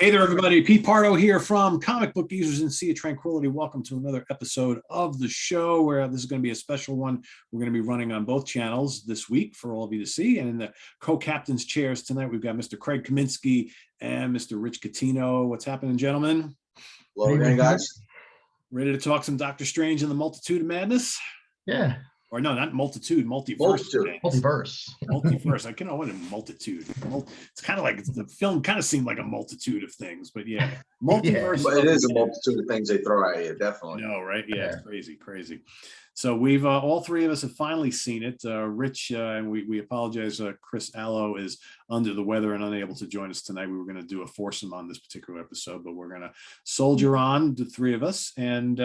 Hey there, everybody. Pete Pardo here from Comic Book Users and Sea of Tranquility. Welcome to another episode of the show where this is going to be a special one. We're going to be running on both channels this week for all of you to see. And in the co-captain's chairs tonight, we've got Mr. Craig Kaminski and Mr. Rich Catino. What's happening, gentlemen? Hello again, guys. Ready to talk some Doctor Strange and the Multitude of Madness? Yeah. Or no, not multitude, multiverse. Multiverse. I can't know what a multitude. It's kind of like the film kind of seemed like a multitude of things, but yeah, multiverse. But it is a multitude of things they throw at you, definitely. No, right? Yeah, it's crazy. So we've all three of us have finally seen it. Rich, and we apologize. Chris Allo is under the weather and unable to join us tonight. We were going to do a foursome on this particular episode, but we're going to soldier on, the three of us. And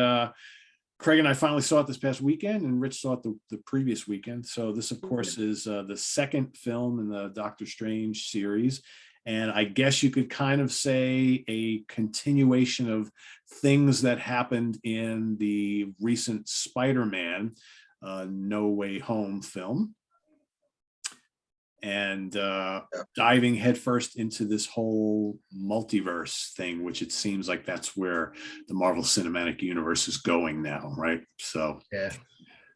Craig and I finally saw it this past weekend, and Rich saw it the previous weekend. So this, of course, is the second film in the Doctor Strange series. And I guess you could kind of say a continuation of things that happened in the recent Spider-Man No Way Home film. And diving headfirst into this whole multiverse thing, which it seems like that's where the Marvel Cinematic Universe is going now, right? So, yeah.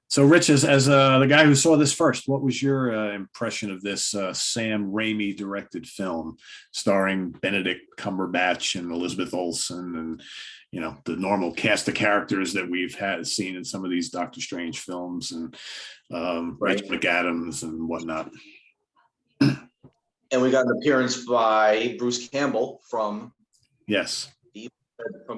So Rich, as the guy who saw this first, what was your impression of this Sam Raimi directed film starring Benedict Cumberbatch and Elizabeth Olsen and, you know, the normal cast of characters that we've seen in some of these Doctor Strange films and Rachel McAdams and whatnot? And we got an appearance by Bruce Campbell from the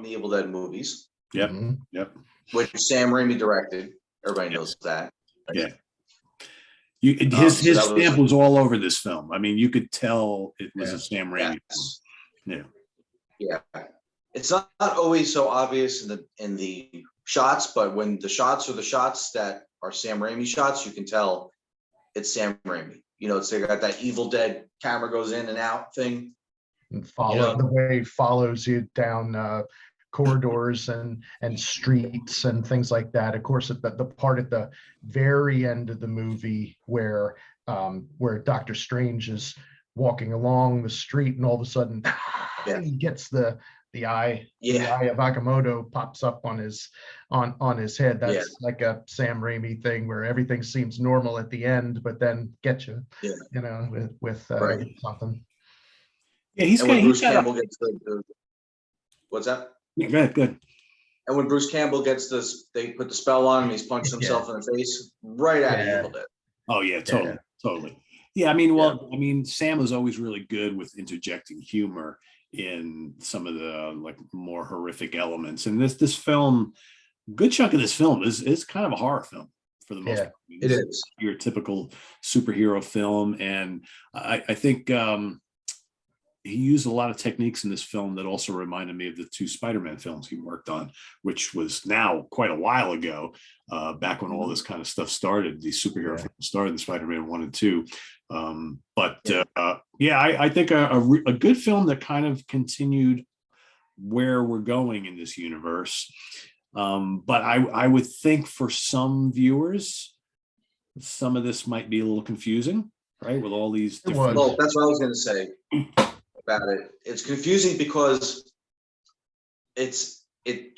Evil Dead movies. Yep. Mm-hmm. Yep. Which Sam Raimi directed. Everybody knows that. Right? Yeah. His stamp was all over this film. I mean, you could tell it was a Sam Raimi film. Yeah. It's not always so obvious in the shots, but when the shots are the shots that are Sam Raimi shots, you can tell it's Sam Raimi. You know, it's they got that Evil Dead camera goes in and out thing. And the way it follows you down corridors and streets and things like that. Of course, the part at the very end of the movie where Doctor Strange is walking along the street and all of a sudden he gets the eye of Agamotto pops up on his head. That's like a Sam Raimi thing where everything seems normal at the end, but then get you, you know, with something. Yeah, he's when Bruce Campbell gets the what's that? Yeah, good. And when Bruce Campbell gets this, they put the spell on him. He's punched himself in the face right out of Evil Dead. Oh yeah, totally. Yeah, I mean, Sam was always really good with interjecting humor in some of the like more horrific elements, and this film, good chunk of this film is kind of a horror film for the most part. It is your typical superhero film, and I think he used a lot of techniques in this film that also reminded me of the two Spider-Man films he worked on, which was now quite a while ago, back when all this kind of stuff started. These superhero films started, the Spider-Man 1 and 2. I think a good film that kind of continued where we're going in this universe. But I would think for some viewers, some of this might be a little confusing, right? With all these different... Well, that's what I was going to say about it. It's confusing because it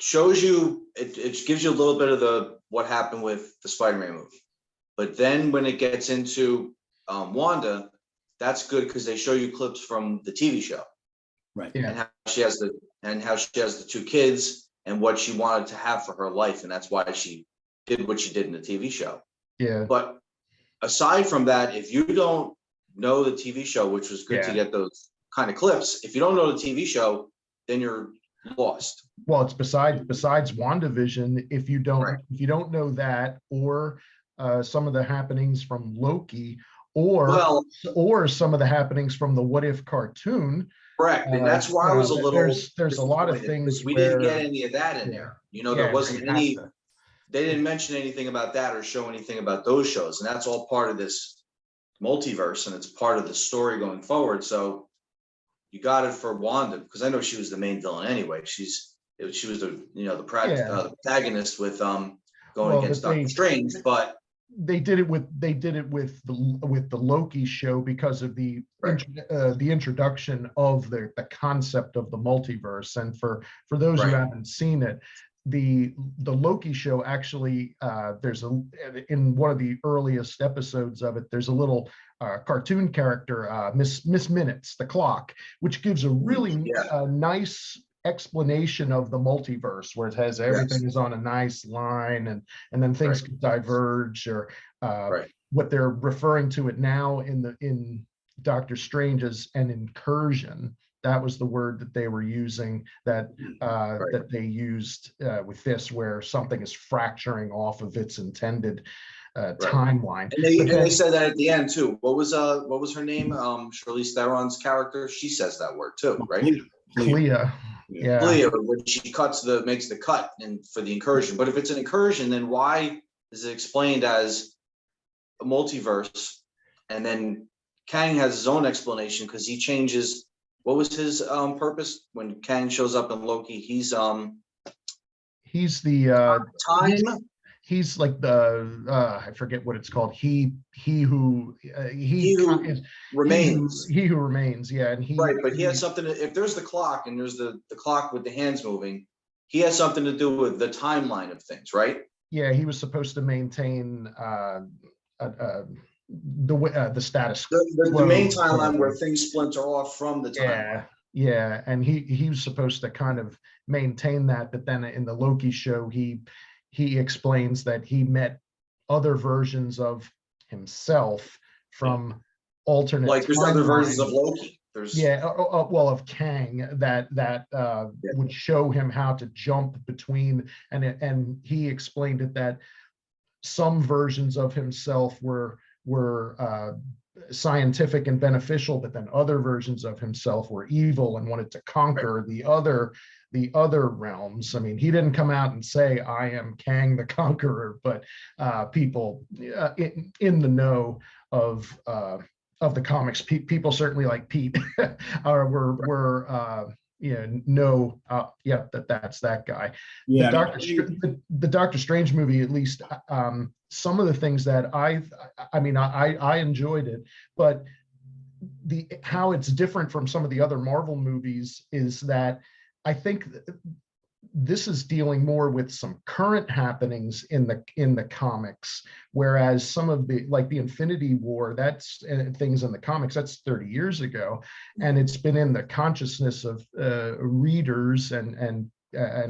shows you, it gives you a little bit of what happened with the Spider-Man movie. But then when it gets into Wanda, that's good because they show you clips from the TV show, right? Yeah. And how she has the two kids and what she wanted to have for her life, and that's why she did what she did in the TV show. Yeah. But aside from that, if you don't know the TV show, which was good to get those kind of clips, if you don't know the TV show, then you're lost. Well, it's besides WandaVision, if you don't know that, or some of the happenings from Loki, or some of the happenings from the What If cartoon. Correct, and that's why I was a little. There's a lot of things we didn't get any of that in there. You know, there wasn't any. They didn't mention anything about that or show anything about those shows, and that's all part of this multiverse, and it's part of the story going forward. So you got it for Wanda because I know she was the main villain anyway. She was the protagonist with going against Doctor Strange, but they did it with the Loki show because of the introduction of the concept of the multiverse. And for those who haven't seen it, the Loki show actually, there's in one of the earliest episodes of it, there's a little cartoon character, Miss Minutes, the clock, which gives a really nice explanation of the multiverse, where it has everything is on a nice line, and then things can diverge, or what they're referring to it now in Doctor Strange as an incursion. That was the word that they were using, that they used with this, where something is fracturing off of its intended timeline. And they said that at the end too. What was her name? Charlize Theron's character. She says that word too, right? Clea. Yeah. Clea, when she makes the cut and for the incursion. But if it's an incursion, then why is it explained as a multiverse? And then Kang has his own explanation, because he changes. What was his purpose when Kang shows up in Loki? He's the time. He's like the I forget what it's called. He who remains. He who remains. Yeah, and but he has something. If there's the clock and there's the clock with the hands moving, he has something to do with the timeline of things, right? Yeah, he was supposed to maintain the status quo. The main timeline where things splinter off from the timeline. Yeah, and he was supposed to kind of maintain that, but then in the Loki show, he explains that he met other versions of himself from alternate. Like there's other versions of Loki. Of Kang that would show him how to jump between, and he explained it that some versions of himself were scientific and beneficial, but then other versions of himself were evil and wanted to conquer the other realms. I mean, he didn't come out and say, "I am Kang the Conqueror," but people in the know of the comics, people certainly like Pete, that's that guy. Yeah, the Doctor Strange movie, at least some of the things that I enjoyed it, but how it's different from some of the other Marvel movies is that I think this is dealing more with some current happenings in the comics, whereas some of the, like the Infinity War, that's things in the comics, that's 30 years ago, and it's been in the consciousness of readers and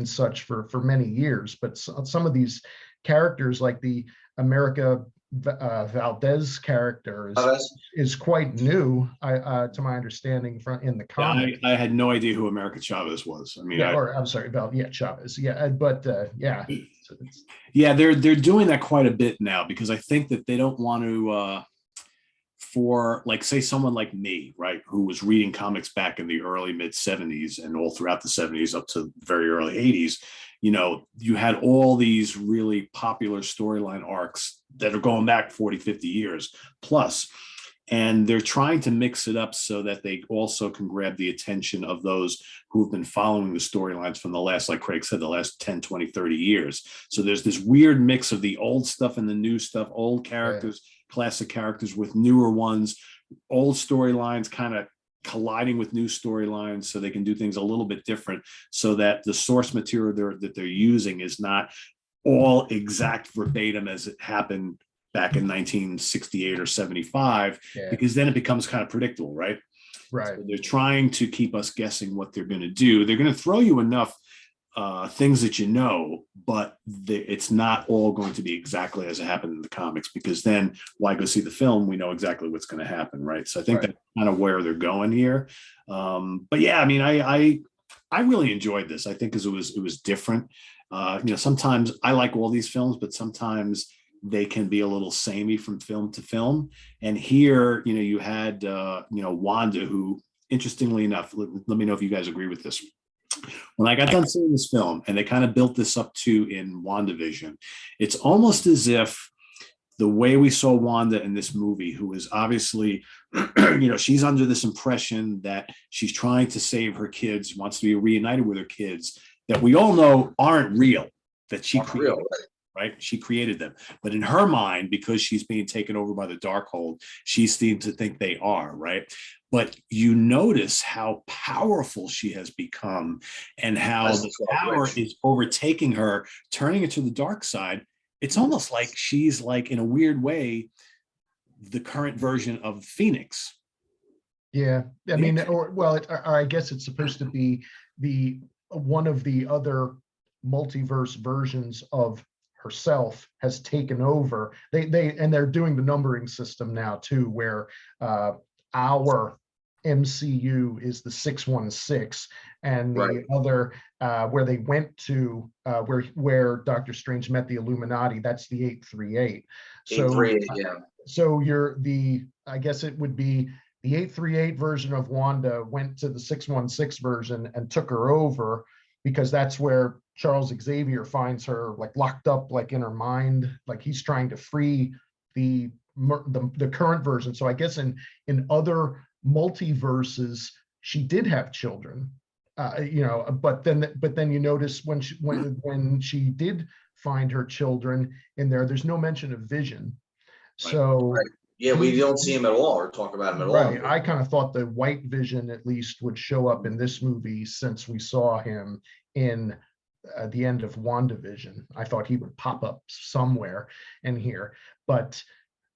such for many years. But some of these characters, like the America Valdez character, is quite new, to my understanding, in the comics. I had no idea who America Chavez was. I mean, Chavez. Yeah, but they're doing that quite a bit now, because I think that they don't want to, for like, say someone like me, right, who was reading comics back in the early mid 70s and all throughout the 70s up to very early 80s. You had all these really popular storyline arcs that are going back 40, 50 years plus, and they're trying to mix it up so that they also can grab the attention of those who've been following the storylines from the last, like Craig said, the last 10, 20, 30 years. So there's this weird mix of the old stuff and the new stuff, old characters, classic characters with newer ones, old storylines kind of colliding with new storylines, so they can do things a little bit different, so that the source material that they're using is not all exact verbatim as it happened back in 1968 or 75, because then it becomes kind of predictable, right? Right. So they're trying to keep us guessing what they're going to do. They're going to throw you enough things that but it's not all going to be exactly as it happened in the comics, because then why go see the film? We know exactly what's going to happen, right? So I think that's kind of where they're going here. But yeah, I mean, I really enjoyed this. I think because it was different. Sometimes I like all these films, but sometimes they can be a little samey from film to film. And here, you had Wanda, who, interestingly enough, let me know if you guys agree with this. When I got done seeing this film, and they kind of built this up too in WandaVision, it's almost as if the way we saw Wanda in this movie, who is obviously, she's under this impression that she's trying to save her kids, wants to be reunited with her kids, that we all know aren't real, that she created. right? She created them. But in her mind, because she's being taken over by the Darkhold, she seems to think they are, right? But you notice how powerful she has become and how the power is overtaking her, turning her to the dark side. It's almost like she's like, in a weird way, the current version of Phoenix. Yeah, I mean, or I guess it's supposed to be the one of the other multiverse versions of herself has taken over. They're doing the numbering system now too, where our MCU is the 616, and the other where they went to where Doctor Strange met the Illuminati, that's the 838. So 838, yeah. So I guess it would be the 838 version of Wanda went to the 616 version and took her over, because that's where Charles Xavier finds her, like locked up, like in her mind, like he's trying to free the current version. So I guess in other multiverses, she did have children, but then you notice when she did find her children in there, there's no mention of Vision. So yeah, we don't see him at all or talk about him at all. Right. I kind of thought the White Vision at least would show up in this movie, since we saw him in the end of WandaVision. I thought he would pop up somewhere in here. But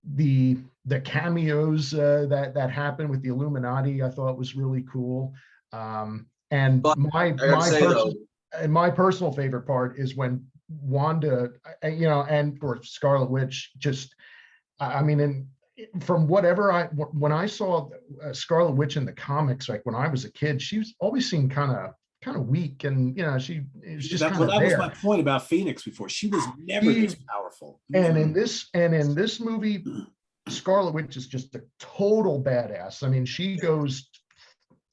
the cameos that happened with the Illuminati, I thought was really cool. And my personal favorite part is when Wanda, or Scarlet Witch, just, I mean, from whatever when I saw Scarlet Witch in the comics, like when I was a kid, she was always seemed kind of weak, and she was just that was my point about Phoenix before. She was never this powerful. And in this movie, Scarlet Witch is just a total badass. I mean, she goes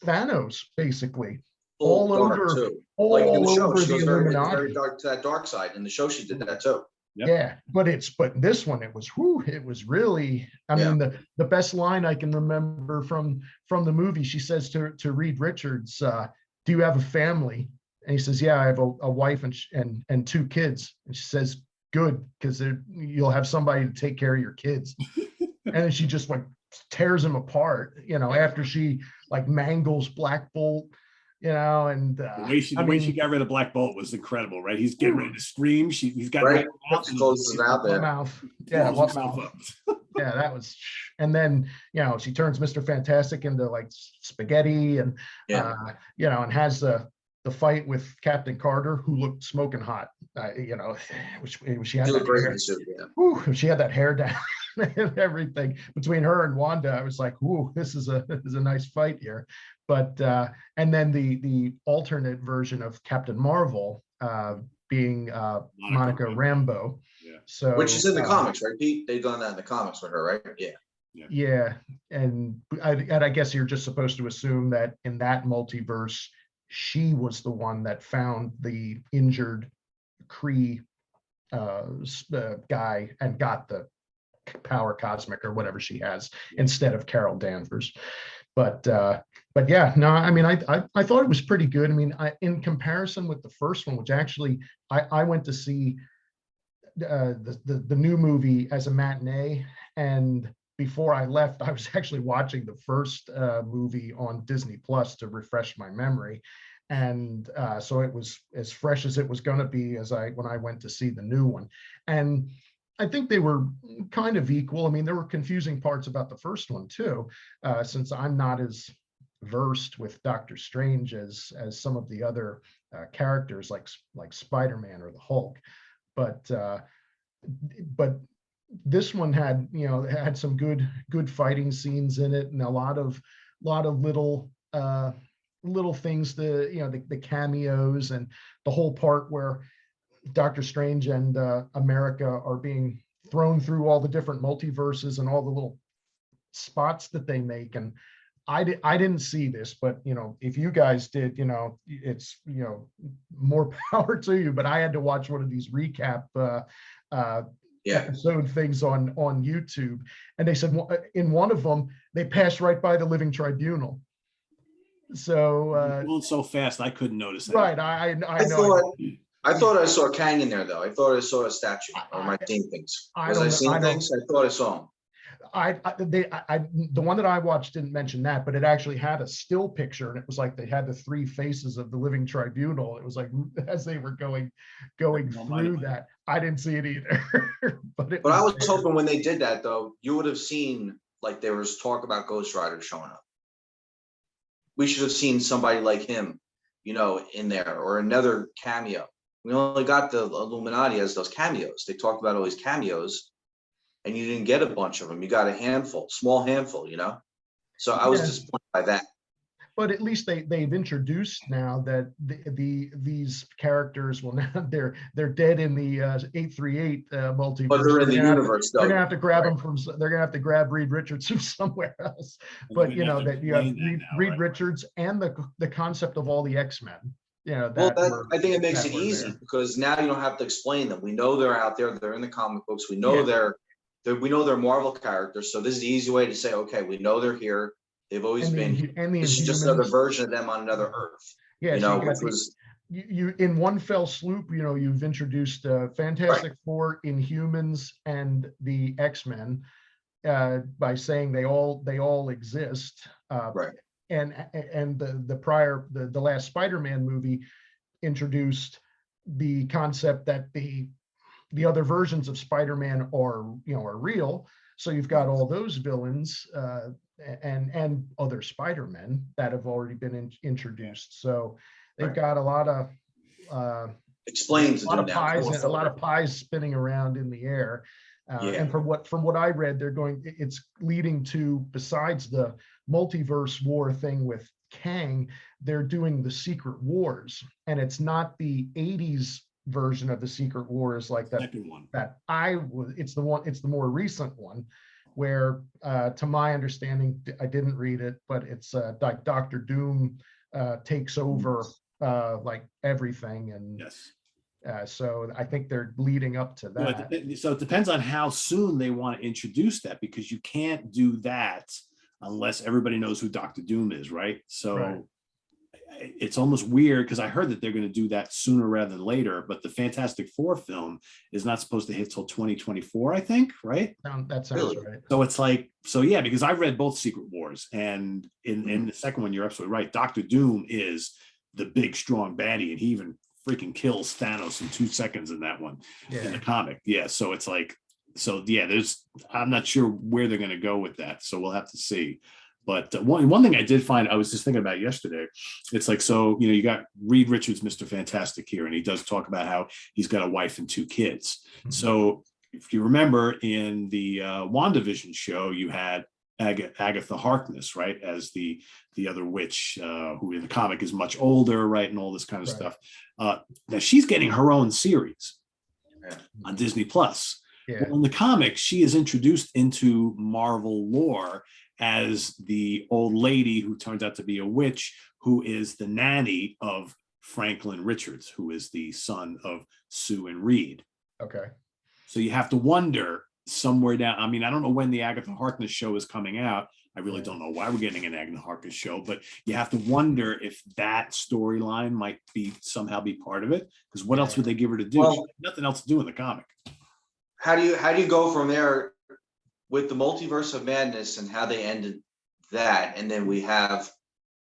Thanos basically all over the Illuminati. Very dark to that dark side. In the show, she did that too. Yep. Yeah, but in this one, it was really, I mean, the best line I can remember from the movie, she says to Reed Richards, do you have a family? And he says, yeah, I have a wife and 2 kids. And she says, good, because you'll have somebody to take care of your kids. And then she just like tears him apart, after she like mangles Black Bolt, and the way she got rid of Black Bolt was incredible, right? He's getting ready to scream. He's got mouth. Yeah, what mouth? Yeah, that was. And then she turns Mr. Fantastic into like spaghetti, and and has the fight with Captain Carter, who looked smoking hot. Which she had she had that hair down and everything. Between her and Wanda, I was like, "Ooh, this is a nice fight here." But and then the alternate version of Captain Marvel being Monica Rambeau. Yeah. So which is in the comics, right, Pete? They've done that in the comics with her, right? Yeah. Yeah, and I guess you're just supposed to assume that in that multiverse, she was the one that found the injured Kree guy and got the power cosmic or whatever she has instead of Carol Danvers. But yeah, no, I mean, I thought it was pretty good. I mean, in comparison with the first one, which actually I went to see the new movie as a matinee, and before I left, I was actually watching the first movie on Disney Plus to refresh my memory. And so it was as fresh as it was going to be when I went to see the new one. And I think they were kind of equal. I mean, there were confusing parts about the first one too, since I'm not as versed with Doctor Strange as some of the other characters like Spider-Man or the Hulk. But this one had some good fighting scenes in it, and a lot of little things, the cameos, and the whole part where Doctor Strange and America are being thrown through all the different multiverses and all the little spots that they make. And I didn't see this, but if you guys did, it's more power to you. But I had to watch one of these recap episode things on YouTube, and they said in one of them they passed right by the Living Tribunal. So going so fast I couldn't notice that. Right, I know. I thought I saw Kang in there though. I thought I saw a statue. Or am I seeing things? Was I seeing things? I thought I saw him. The one that I watched didn't mention that, but it actually had a still picture, and it was like they had the three faces of the living tribunal. It was like as they were going through that. I didn't see it either. but I was hoping when they did that though, you would have seen like there was talk about Ghost Rider showing up. We should have seen somebody like him, you know, in there, or another cameo. We only got the Illuminati as those cameos. They talked about all these cameos, and you didn't get a bunch of them. You got a handful, small handful, you know? So I was disappointed by that. But at least they've introduced now that these characters will now they're dead in the 838 multiverse. But they're in the universe, though. They're gonna have to grab them from. They're gonna have to grab Reed Richards from somewhere else. But you know that you have Reed Richards and the concept of all the X-Men. You know, I think it makes it easy because now you don't have to explain them. We know they're out there. They're in the comic books. We know we know they're Marvel characters. So this is the easy way to say, okay, we know they're here. They've always been here. This is just another version of them on another Earth. Yeah, you know, which was you in one fell swoop. You know, you've introduced Fantastic Four, Inhumans, and the X-Men by saying they all exist. Right. And the last Spider-Man movie introduced the concept that the other versions of Spider-Man are real. So you've got all those villains and other Spider-Men that have already been introduced. So they've got a lot of explains a lot of pies spinning around in the air. And from what I read, it's leading to, besides the Multiverse War thing with Kang, they're doing the Secret Wars, and it's not the 80s version of the Secret Wars like that. Second one. It's the more recent one, where to my understanding, I didn't read it, but it's like Dr. Doom takes over like everything, and so I think they're leading up to that. So it depends on how soon they want to introduce that, because you can't do that unless everybody knows who Dr. Doom is, right? So it's almost weird, because I heard that they're going to do that sooner rather than later, but the Fantastic Four film is not supposed to hit till 2024, I think, right? That sounds right. So it's like, because I read both Secret Wars, and in the second one, you're absolutely right. Dr. Doom is the big, strong baddie, and he even freaking kills Thanos in 2 seconds in that one, in the comic. So it's like, I'm not sure where they're going to go with that. So we'll have to see. But one thing I did find, I was just thinking about yesterday, it's like, you got Reed Richards, Mr. Fantastic here, and he does talk about how he's got a wife and 2 kids. Mm-hmm. So if you remember in the WandaVision show, you had Agatha Harkness, right, as the other witch, who in the comic is much older, right, and all this kind of stuff. Now she's getting her own series on Disney Plus. Well, in the comics, she is introduced into Marvel lore as the old lady who turns out to be a witch, who is the nanny of Franklin Richards, who is the son of Sue and Reed. Okay. So you have to wonder somewhere down. I mean, I don't know when the Agatha Harkness show is coming out. I really don't know why we're getting an Agatha Harkness show, but you have to wonder if that storyline might somehow be part of it. Because what else would they give her to do? Well, nothing else to do in the comic. How do you go from there with the Multiverse of Madness and how they ended that? And then we have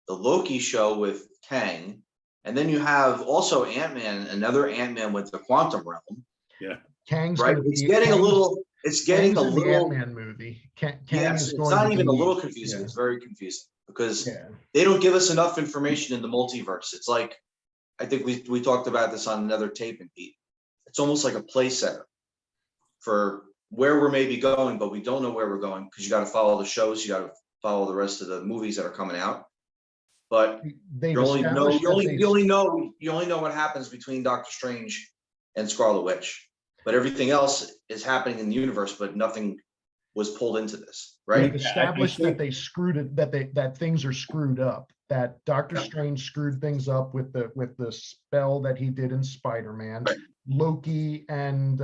the Loki show with Kang, and then you have also Ant-Man, another Ant-Man with the quantum realm. Yeah, Kang's right. It's getting a little Ant-Man movie. It's not even a little confusing. It's very confusing because they don't give us enough information in the multiverse. It's like, I think we talked about this on another tape and Pete. It's almost like a play setter for where we're maybe going, but we don't know where we're going, because you got to follow the shows, you got to follow the rest of the movies that are coming out. But you only know what happens between Doctor Strange and Scarlet Witch, but everything else is happening in the universe, but nothing was pulled into this, right? They've established that they screwed it, that things are screwed up, that Doctor Strange screwed things up with the spell that he did in Spider-Man. Right. Loki and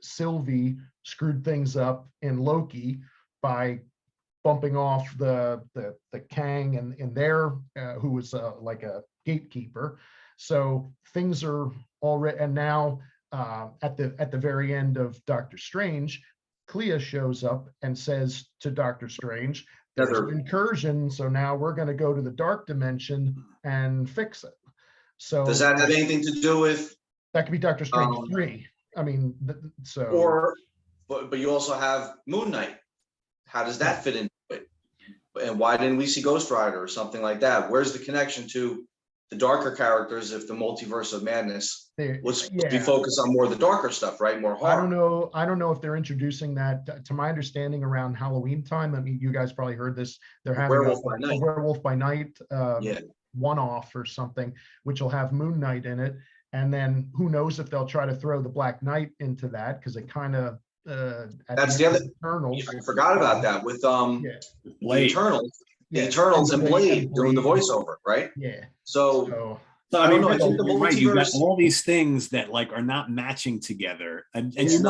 Sylvie screwed things up in Loki by bumping off the Kang and their who was like a gatekeeper. So things are already, and now at the very end of Doctor Strange, Clea shows up and says to Doctor Strange, there's an incursion, so now we're going to go to the dark dimension and fix it. So does that have anything to do with that could be Doctor Strange 3? I mean, but you also have Moon Knight. How does that fit into it? And why didn't we see Ghost Rider or something like that? Where's the connection to the darker characters if the multiverse of madness was supposed to be focused on more of the darker stuff, right? More horror. I don't know if they're introducing that. To my understanding, around Halloween time, I mean, you guys probably heard this, they're having a Werewolf by Night one-off or something, which will have Moon Knight in it. And then who knows if they'll try to throw the Black Knight into that, because it kind of that's the other Eternals. I forgot about that with the Eternals. The Eternals and Blade doing the voiceover, right? Yeah. So I mean, I think you're right. You got all these things that like are not matching together, and you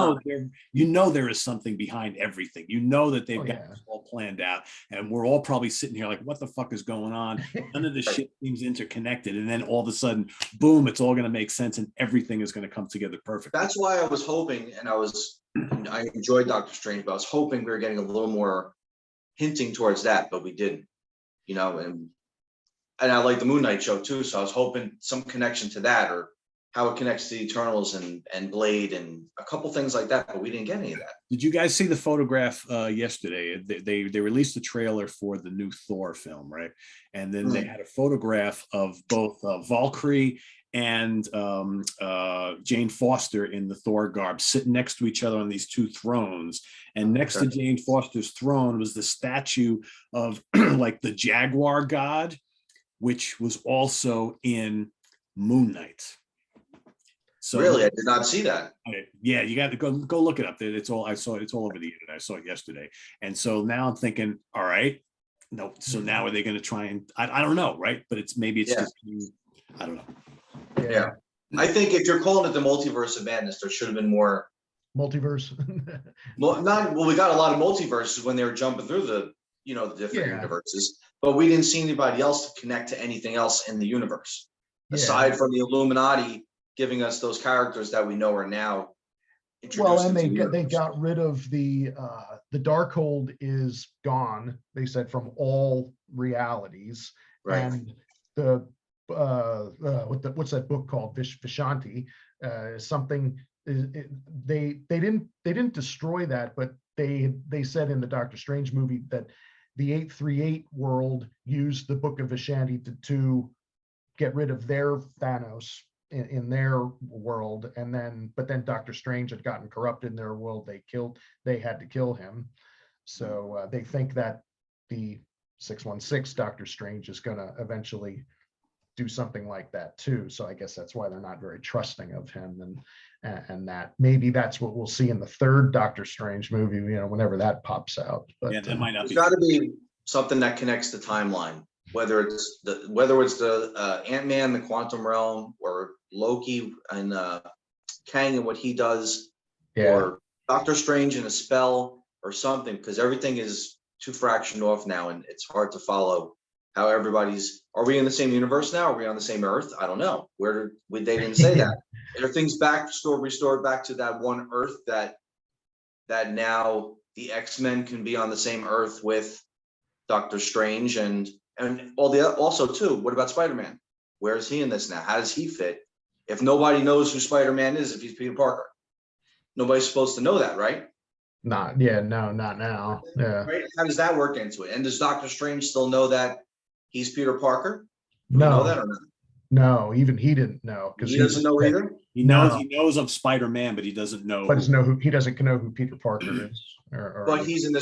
know there is something behind everything. You know that they've got this all planned out, and we're all probably sitting here like, what the fuck is going on? None of this shit seems interconnected, and then all of a sudden, boom! It's all going to make sense, and everything is going to come together perfectly. That's why I was hoping, and I enjoyed Doctor Strange, but I was hoping we were getting a little more hinting towards that, but we didn't. You know, and I like the Moon Knight show too, so I was hoping some connection to that, or how it connects to the Eternals and Blade and a couple things like that, but we didn't get any of that. Did you guys see the photograph yesterday? They released a trailer for the new Thor film, right? And then they had a photograph of both Valkyrie and Jane Foster in the Thor garb sitting next to each other on these two thrones. And next to Jane Foster's throne was the statue of like the Jaguar god, which was also in Moon Knight. So really, I did not see that. Yeah, you got to go look it up. It's all it's all over the internet. I saw it yesterday, and so now I'm thinking, all right, no. So now are they going to try and I don't know, right? But it's just I don't know. Yeah, I think if you're calling it the multiverse of madness, there should have been more multiverse. We got a lot of multiverses when they were jumping through the different universes, but we didn't see anybody else to connect to anything else in the universe aside from the Illuminati giving us those characters that we know are now introduced. Well, and they got rid of the Darkhold is gone, they said, from all realities, right? And the what's that book called? Vishanti, something. They didn't destroy that, but they said in the Doctor Strange movie that the 838 world used the Book of Vishanti to get rid of their Thanos in their world, but then Doctor Strange had gotten corrupted in their world. They had to kill him. So they think that the 616 Doctor Strange is going to eventually do something like that too. So I guess that's why they're not very trusting of him, and that maybe that's what we'll see in the third Doctor Strange movie, whenever that pops out. But yeah, that might not. It's got to be something that connects the timeline, whether it's the Ant-Man, the quantum realm, or Loki and Kang and what he does, or Doctor Strange and a spell or something, because everything is too fractioned off now, and it's hard to follow how everybody's. Are we in the same universe now? Are we on the same Earth? I don't know. They didn't say that. Are things restored back to that one Earth that now the X-Men can be on the same Earth with Doctor Strange and also too, what about Spider-Man? Where is he in this now? How does he fit? If nobody knows who Spider-Man is, if he's Peter Parker, nobody's supposed to know that, right? No, not now. Yeah. Right? How does that work into it? And does Doctor Strange still know that he's Peter Parker? No. You know that or not? No, even he didn't know, because he doesn't know either. He knows of Spider-Man, but he doesn't know. But he doesn't know who Peter Parker is. But he's in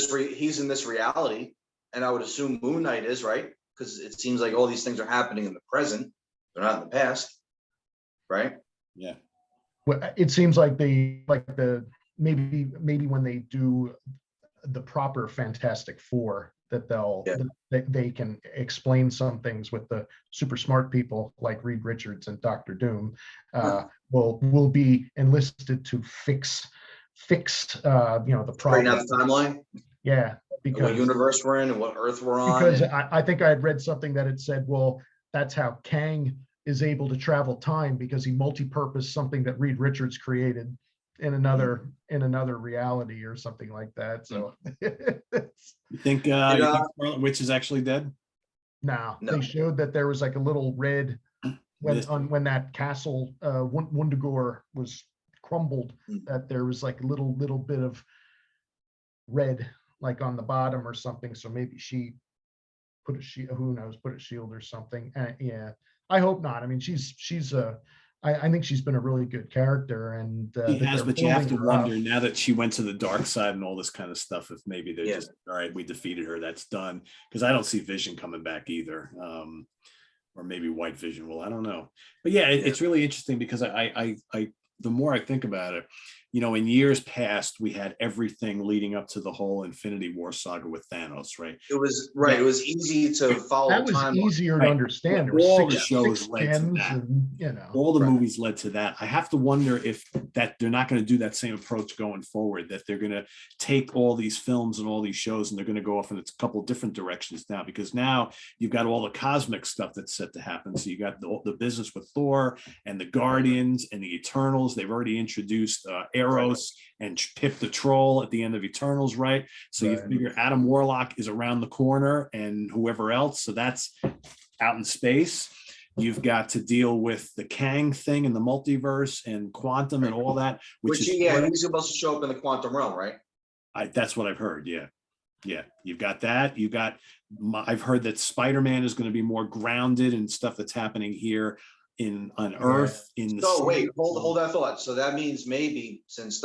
this reality, and I would assume Moon Knight is, right? Because it seems like all these things are happening in the present; they're not in the past, right? Yeah. Well, it seems like maybe when they do the proper Fantastic Four, that they can explain some things with the super smart people like Reed Richards and Dr. Doom will be enlisted to fix the problem. Right now, the timeline. Yeah, because what universe we're in and what Earth we're on. Because I think I had read something that it said, well, that's how Kang is able to travel time because he multi-purposed something that Reed Richards created in another reality or something like that. So You think Scarlet Witch is actually dead? no, No. they showed that there was like a little red when that castle Wundagore was crumbled, that there was like a little bit of red like on the bottom or something. So maybe she put a shield, who knows, put a shield or something. Yeah, I hope not. I mean, I think she's been a really good character, and She has, but you have to wonder up. now that she went to the dark side and all this kind of stuff, if maybe they're Yeah. just, all right, we defeated her, that's done. Because I don't see Vision coming back either. Or maybe White Vision will, I don't know. But yeah, it's really interesting because I the more I think about it, you know, in years past, we had everything leading up to the whole Infinity War saga with Thanos, right? It was right. It was easy to follow. That was easier to understand. All the shows led to that. And, you know, all the movies led to that. I have to wonder if that they're not going to do that same approach going forward, that they're going to take all these films and all these shows and they're going to go off in a couple different directions now, because now you've got all the cosmic stuff that's set to happen. So you got the business with Thor and the Guardians and the Eternals. They've already introduced Eros and Pip the Troll at the end of Eternals, right? So you figure Adam Warlock is around the corner and whoever else. So that's out in space. You've got to deal with the Kang thing and the multiverse and quantum and all that. Which he's supposed to show up in the quantum realm, right? That's what I've heard. Yeah. You've got that. I've heard that Spider-Man is going to be more grounded in stuff that's happening here on Earth. Wait, hold that thought. So that means maybe since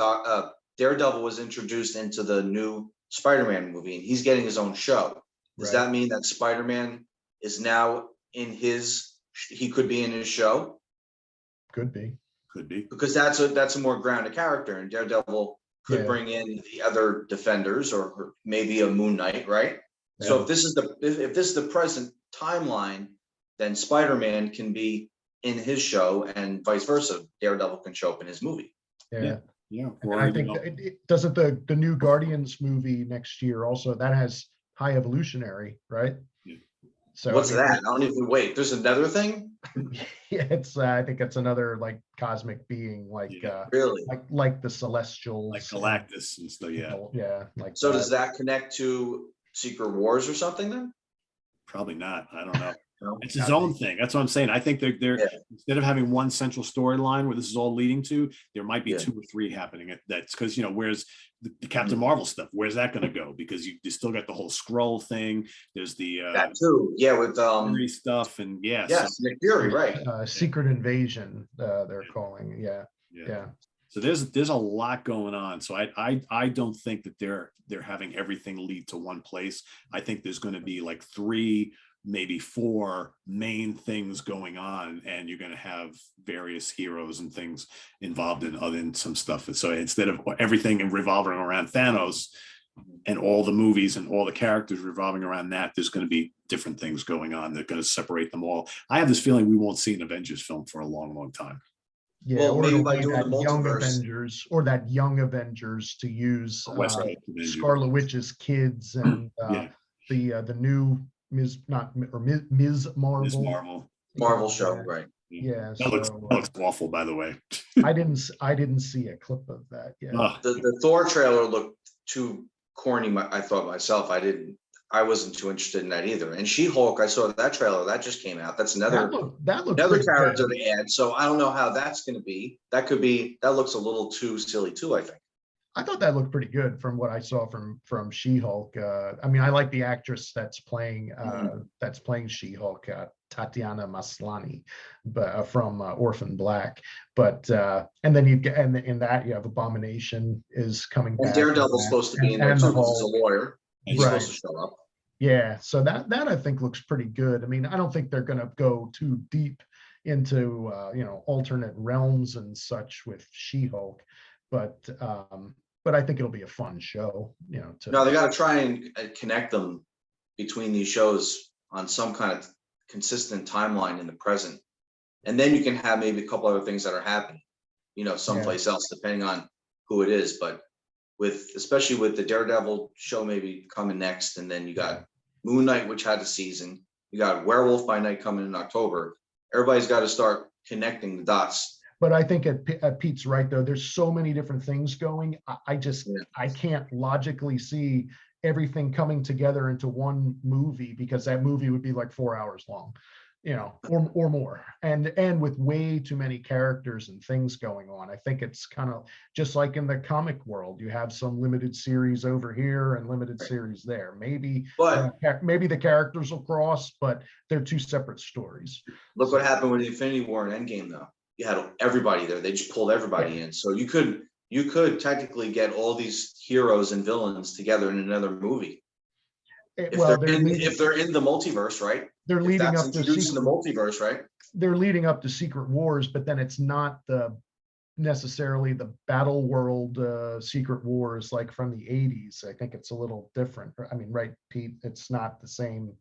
Daredevil was introduced into the new Spider-Man movie and he's getting his own show, does that mean that Spider-Man is now he could be in his show? Could be because that's a more grounded character, and Daredevil could bring in the other Defenders or maybe a Moon Knight, right? Yeah. So if this is the present timeline, then Spider-Man can be in his show and vice versa. Daredevil can show up in his movie. Yeah. I think doesn't the new Guardians movie next year also, that has High Evolutionary, right? Yeah. So what's that? I don't even wait. There's another thing. Yeah, I think it's another like cosmic being, like really like the Celestials, like Galactus and stuff. Yeah. Like so, does that connect to Secret Wars or something then? Probably not. I don't know. No? It's his own thing. That's what I'm saying. I think they're instead of having one central storyline where this is all leading to, there might be 2 or 3 happening. That's because, you know, where's the Captain Marvel stuff? Where's that going to go? Because you still got the whole Skrull thing. There's the that too. Yeah, with Fury stuff and yes, Nick Fury, right? Secret Invasion. They're calling. Yeah. So there's a lot going on. So I don't think that they're having everything lead to one place. I think there's going to be like 3, maybe 4 main things going on, and you're going to have various heroes and things involved in some stuff. And so instead of everything revolving around Thanos and all the movies and all the characters revolving around that, there's going to be different things going on. They're going to separate them all. I have this feeling we won't see an Avengers film for a long, long time. Yeah, well, or maybe by doing that the young multiverse. Avengers, or that young Avengers to use Scarlet Witch's kids and the new Ms. Marvel show, right? Yeah, that looks awful, by the way. I didn't see a clip of that yet. The Thor trailer looked too corny. I thought myself. I wasn't too interested in that either. And She-Hulk, I saw that trailer that just came out. That's another character to add. So I don't know how that's going to be. That looks a little too silly too, I think. I thought that looked pretty good from what I saw from She-Hulk. I mean, I like the actress that's playing She-Hulk, Tatiana Maslany, but from Orphan Black. But and then in that you have Abomination is coming back. And Daredevil's supposed to be in there too because he's a lawyer. He's supposed to show up. Yeah, so that I think looks pretty good. I mean, I don't think they're going to go too deep into alternate realms and such with She-Hulk, but I think it'll be a fun show. No, they got to try and connect them between these shows on some kind of consistent timeline in the present, and then you can have maybe a couple other things that are happening, someplace else, depending on who it is. But especially with the Daredevil show maybe coming next, and then you got Moon Knight, which had a season. You got Werewolf by Night coming in October, Everybody's got to start connecting the dots. But I think Pete's right though. There's so many different things going. I can't logically see everything coming together into one movie, because that movie would be like 4 hours long, or more, and with way too many characters and things going on. I think it's kind of just like in the comic world. You have some limited series over here and limited series there. Maybe the characters will cross, but they're two separate stories. Look what happened with Infinity War and Endgame, though. You had everybody there. They just pulled everybody in. So you could technically get all these heroes and villains together in another movie. If they're in the multiverse, right? They're leading up to introducing the multiverse, right? They're leading up to Secret Wars, but then it's not necessarily the Battle World Secret Wars like from the 80s. I think it's a little different. I mean, right, Pete? It's not the same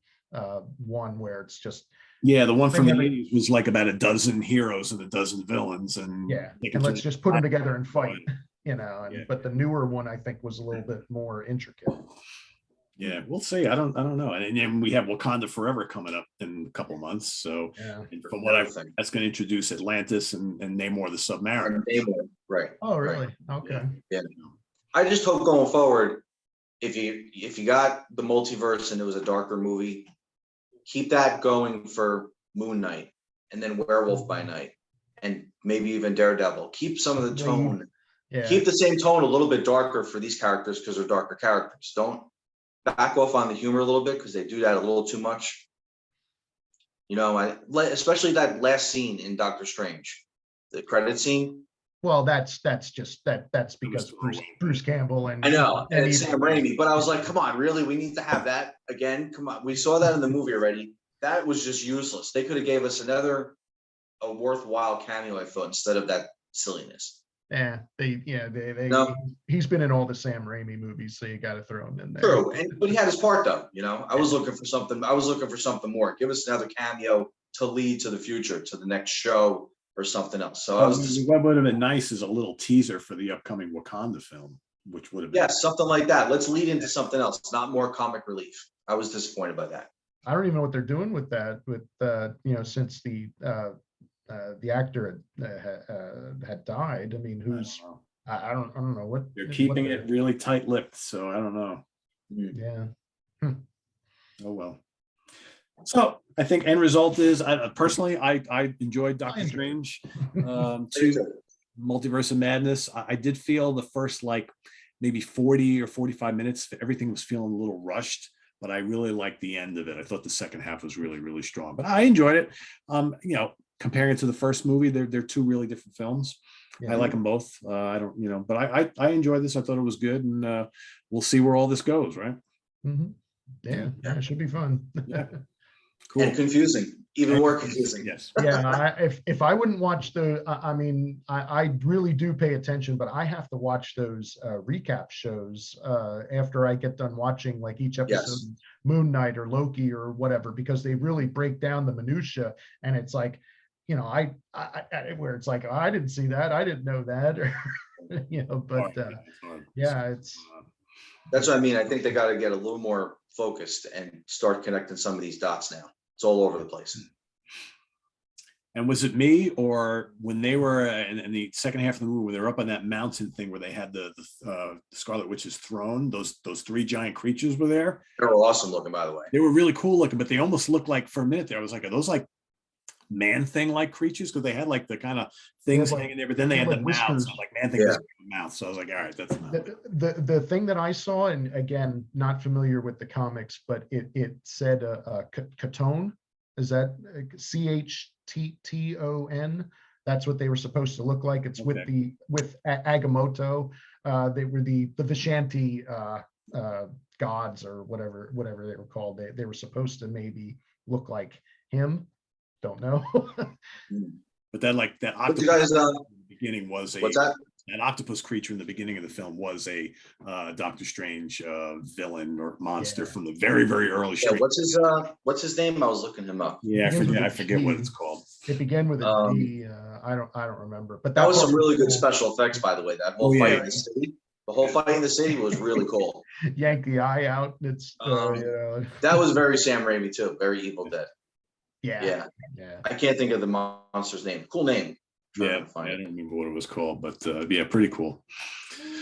one where it's just. Yeah, the one from the 80s was like about a dozen heroes and a dozen villains, and and let's just put them together and fight, But the newer one, I think, was a little bit more intricate. Yeah, we'll see. I don't know. And we have Wakanda Forever coming up in a couple of months. So from what I've heard, that's going to introduce Atlantis and Namor the Submariner. Right. Oh, really? Okay. Yeah. I just hope going forward, if you got the multiverse and it was a darker movie, keep that going for Moon Knight and then Werewolf by Night and maybe even Daredevil. Keep some of the tone. Yeah. Keep the same tone a little bit darker for these characters because they're darker characters. Don't back off on the humor a little bit because they do that a little too much. Especially that last scene in Doctor Strange, the credit scene. Well, that's because Bruce Campbell and I know and it's Sam Raimi, but I was like, come on, really? We need to have that again? Come on, we saw that in the movie already. That was just useless. They could have gave us a worthwhile cameo, I thought, instead of that silliness. He's been in all the Sam Raimi movies, so you got to throw him in there. True, but he had his part though. I was looking for something. I was looking for something more. Give us another cameo to lead to the future, to the next show or something else. So what would have been nice is a little teaser for the upcoming Wakanda film, which would have been something like that. Let's lead into something else. It's not more comic relief. I was disappointed by that. I don't even know what they're doing with that. Since the actor had died. I mean, I don't know what they're keeping it really tight-lipped. So I don't know. Yeah. Oh well. So I think end result is, personally, I enjoyed Doctor Strange 2, Multiverse of Madness. I did feel the first maybe 40 or 45 minutes, everything was feeling a little rushed, but I really liked the end of it. I thought the second half was really, really strong, but I enjoyed it. Comparing it to the first movie, they're two really different films. Yeah. I like them both. I don't, but I enjoyed this. I thought it was good, and we'll see where all this goes, right? Mm-hmm. Yeah, it should be fun. Yeah. Cool. And confusing, even more confusing. Yes. Yeah. If I wouldn't watch I really do pay attention, but I have to watch those recap shows after I get done watching each episode, of Moon Knight or Loki or whatever, because they really break down the minutia, and it's like, where it's like, I didn't see that, I didn't know that, or it's. That's what I mean. I think they got to get a little more focused and start connecting some of these dots now. It's all over the place. And was it me, or when they were in the second half of the movie, when they were up on that mountain thing where they had the Scarlet Witch's throne, those three giant creatures were there? They were awesome looking, by the way. They were really cool looking, but they almost looked like, for a minute there, I was like, are those man thing creatures? Because they had the kind of things hanging there, but then they had the mouths. So man thing mouth. So I was like, all right, that's not the thing that I saw, and again, not familiar with the comics, but it said Catone. Is that CHTTON? That's what they were supposed to look like. It's with Agamotto. They were the Vishanti gods or whatever they were called. They were supposed to maybe look like him. Don't know. But then that octopus in the beginning was an octopus creature in the beginning of the film was a Doctor Strange villain or monster from the very, very early Strange. What's his name? I was looking him up. Yeah, I forget what it's called. It began with a D. I don't remember. But that was some really good special effects, by the way. That whole fight in the city. The whole fight in the city was really cool. Yank the eye out. It's that was very Sam Raimi too. Very Evil Dead. Yeah. I can't think of the monster's name. Cool name. Yeah, I don't remember what it was called, but yeah, pretty cool.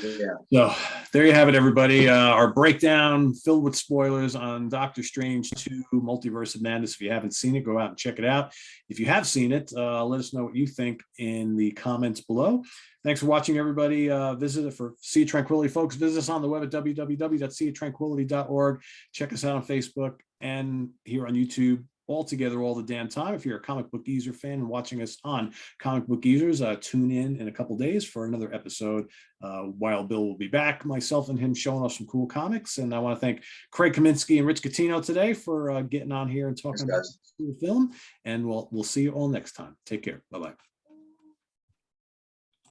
Yeah. So there you have it, everybody. Our breakdown filled with spoilers on Doctor Strange 2 Multiverse of Madness. If you haven't seen it, go out and check it out. If you have seen it, let us know what you think in the comments below. Thanks for watching, everybody. Visit it for Sea of Tranquility, folks. Visit us on the web at www.seaoftranquility.org. Check us out on Facebook and here on YouTube all together all the damn time. If you're a Comic Book Geezer fan and watching us on Comic Book Geezers, tune in a couple days for another episode. Wild Bill will be back, myself and him showing us some cool comics. And I want to thank Craig Kaminski and Rich Catino today for getting on here and talking about the film. And we'll see you all next time. Take care. Bye-bye.